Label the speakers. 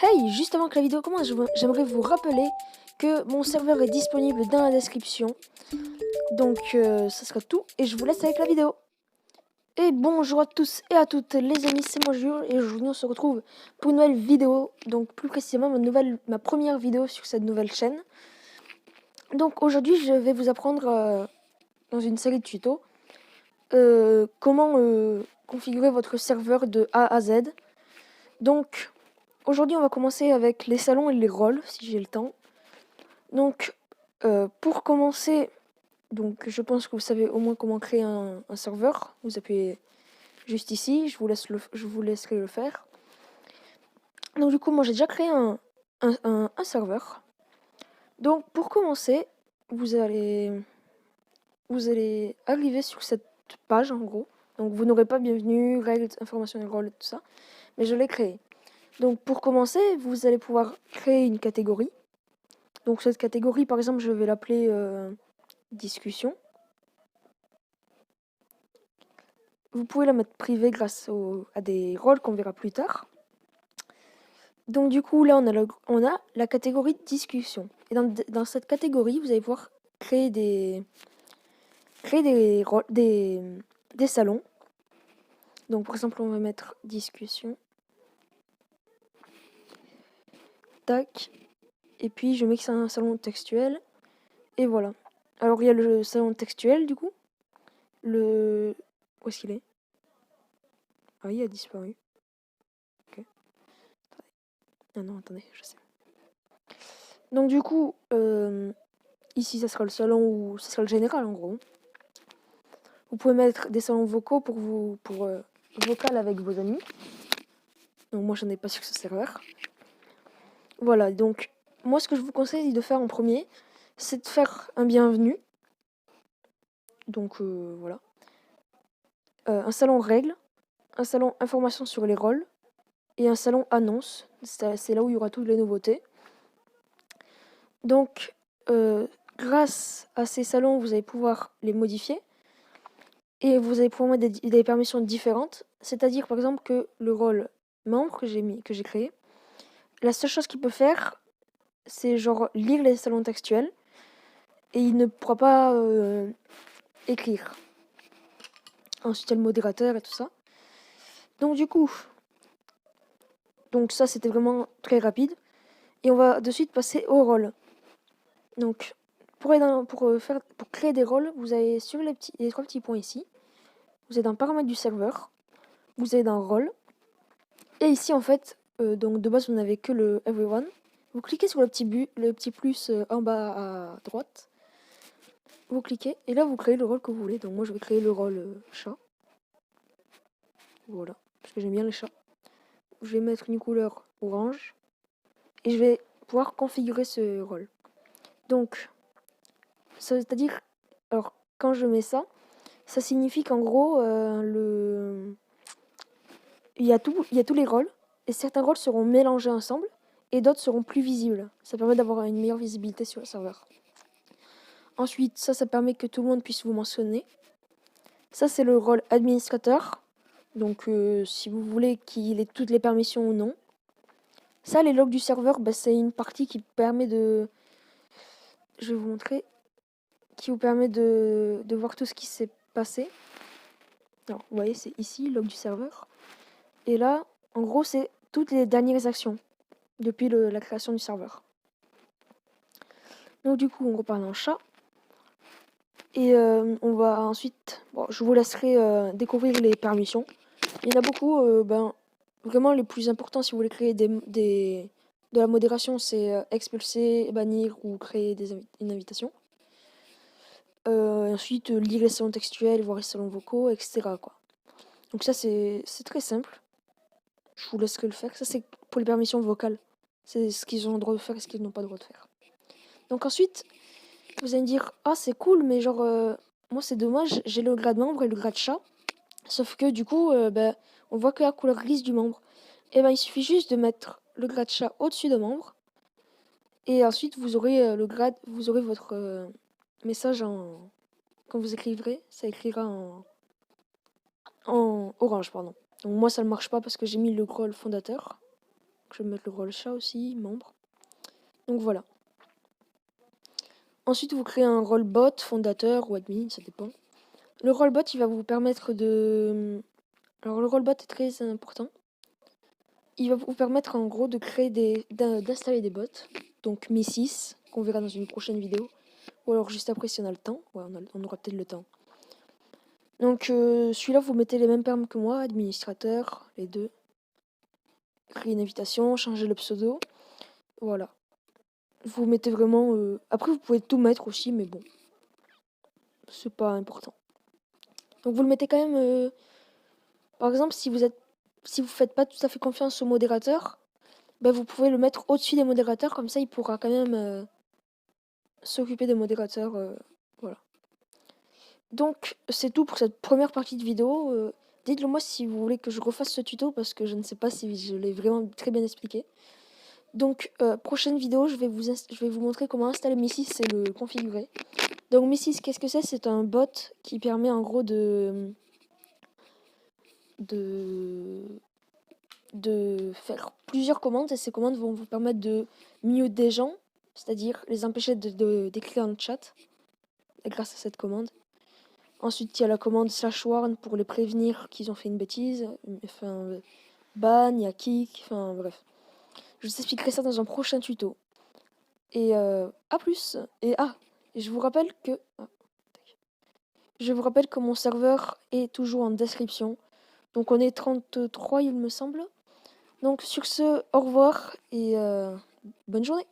Speaker 1: Hey, juste avant que la vidéo commence, j'aimerais vous rappeler que mon serveur est disponible dans la description. Donc ça sera tout et je vous laisse avec la vidéo. Et bonjour à tous et à toutes les amis, c'est moi Jules et aujourd'hui on se retrouve pour une nouvelle vidéo. Donc plus précisément ma première vidéo sur cette nouvelle chaîne. Donc aujourd'hui je vais vous apprendre dans une série de tutos comment configurer votre serveur de A à Z. Donc aujourd'hui on va commencer avec les salons et les rôles si j'ai le temps. Donc, pour commencer, donc je pense que vous savez au moins comment créer un serveur. Vous appuyez juste ici, je vous laisserai le faire. Donc du coup, moi j'ai déjà créé un serveur. Donc pour commencer, vous allez arriver sur cette page en gros. Donc vous n'aurez pas bienvenue, règles, informations et rôles, tout ça. Mais je l'ai créé. Donc pour commencer, vous allez pouvoir créer une catégorie. Donc cette catégorie, par exemple, je vais l'appeler discussion. Vous pouvez la mettre privée grâce à des rôles qu'on verra plus tard. Donc du coup, là, on a la catégorie discussion. Et dans cette catégorie, vous allez pouvoir créer des salons. Donc par exemple, on va mettre discussion. Tac. Et puis, je mets que c'est un salon textuel. Et voilà. Alors, il y a le salon textuel, du coup. Où est-ce qu'il est? Ah, il a disparu. Ok. Ah non, attendez, je sais. Donc du coup, ici, ça sera le salon ou ça sera le général en gros. Vous pouvez mettre des salons vocaux pour vocal avec vos amis. Donc moi, j'en ai pas sur ce serveur. Voilà, donc moi, ce que je vous conseille de faire en premier, c'est de faire un bienvenu. Donc voilà. Un salon règles, un salon information sur les rôles et un salon annonce. C'est là où il y aura toutes les nouveautés. Donc, grâce à ces salons, vous allez pouvoir les modifier. Et vous allez pouvoir mettre des permissions différentes. C'est-à-dire, par exemple, que le rôle membre que j'ai créé, la seule chose qu'il peut faire, c'est genre lire les salons textuels. Et il ne pourra pas écrire. Ensuite, il y a le modérateur et tout ça. Donc du coup, ça c'était vraiment très rapide. Et on va de suite passer au rôle. Donc, pour créer des rôles, vous allez sur les trois petits points ici. Vous êtes dans paramètres du serveur. Vous allez dans rôle. Et ici, en fait, donc de base, vous n'avez que le everyone. Vous cliquez sur le petit plus en bas à droite. Vous cliquez et là, vous créez le rôle que vous voulez. Donc moi, je vais créer le rôle chat. Voilà, parce que j'aime bien les chats. Je vais mettre une couleur orange. Et je vais pouvoir configurer ce rôle. Donc, c'est-à-dire, alors, quand je mets ça, ça signifie qu'en gros, il y a tous les rôles. Et certains rôles seront mélangés ensemble. Et d'autres seront plus visibles. Ça permet d'avoir une meilleure visibilité sur le serveur. Ensuite, ça permet que tout le monde puisse vous mentionner. Ça, c'est le rôle administrateur. Donc, si vous voulez qu'il ait toutes les permissions ou non. Ça, les logs du serveur, c'est une partie qui permet de... Je vais vous montrer. Qui vous permet de voir tout ce qui s'est passé. Alors, vous voyez, c'est ici, log du serveur. Et là, en gros, c'est toutes les dernières actions depuis la création du serveur. Donc, du coup, on repart dans chat. Et on va ensuite, je vous laisserai découvrir les permissions. Il y en a beaucoup, vraiment les plus importants si vous voulez créer de la modération, c'est expulser, bannir ou créer une invitation. Ensuite, lire les salons textuels, voir les salons vocaux, etc. quoi. Donc ça, c'est très simple. Je vous laisserai le faire. Ça, c'est pour les permissions vocales. C'est ce qu'ils ont le droit de faire et ce qu'ils n'ont pas le droit de faire. Donc ensuite, vous allez me dire, ah c'est cool, mais genre, moi c'est dommage, j'ai le grade membre et le grade chat. Sauf que du coup, on voit que la couleur grise du membre. Et il suffit juste de mettre le grade chat au-dessus de membre. Et ensuite, vous aurez vous aurez votre message quand vous écrivrez, ça écrira en orange, pardon. Donc moi, ça ne marche pas parce que j'ai mis le rôle fondateur. Je vais mettre le rôle chat aussi, membre. Donc voilà. Ensuite, vous créez un rôle bot, fondateur ou admin, ça dépend. Le rôle bot, il va vous permettre de... Alors le rôle bot est très important. Il va vous permettre en gros de créer d'installer des bots. Donc Mi6, qu'on verra dans une prochaine vidéo. Ou alors juste après si on a le temps. Ouais, on aura peut-être le temps. Donc celui-là, vous mettez les mêmes termes que moi, administrateur, les deux. Créer une invitation, changer le pseudo. Voilà. Vous mettez vraiment... Après, vous pouvez tout mettre aussi, mais bon. C'est pas important. Donc vous le mettez quand même... Par exemple, si vous faites pas tout à fait confiance au modérateur, ben vous pouvez le mettre au-dessus des modérateurs, comme ça il pourra quand même s'occuper des modérateurs. Voilà. Donc c'est tout pour cette première partie de vidéo. Dites-le moi si vous voulez que je refasse ce tuto parce que je ne sais pas si je l'ai vraiment très bien expliqué. Donc prochaine vidéo, je vais vous montrer comment installer Mi6 et le configurer. Donc Mi6, qu'est-ce que c'est? C'est un bot qui permet en gros de faire plusieurs commandes et ces commandes vont vous permettre de mute des gens, c'est-à-dire les empêcher d'écrire un chat grâce à cette commande. Ensuite, il y a la commande /warn pour les prévenir qu'ils ont fait une bêtise, enfin ban, il y a kick, enfin bref. Je vous expliquerai ça dans un prochain tuto. Et à plus. Et je vous rappelle que mon serveur est toujours en description. Donc on est 33 il me semble. Donc sur ce, au revoir et bonne journée.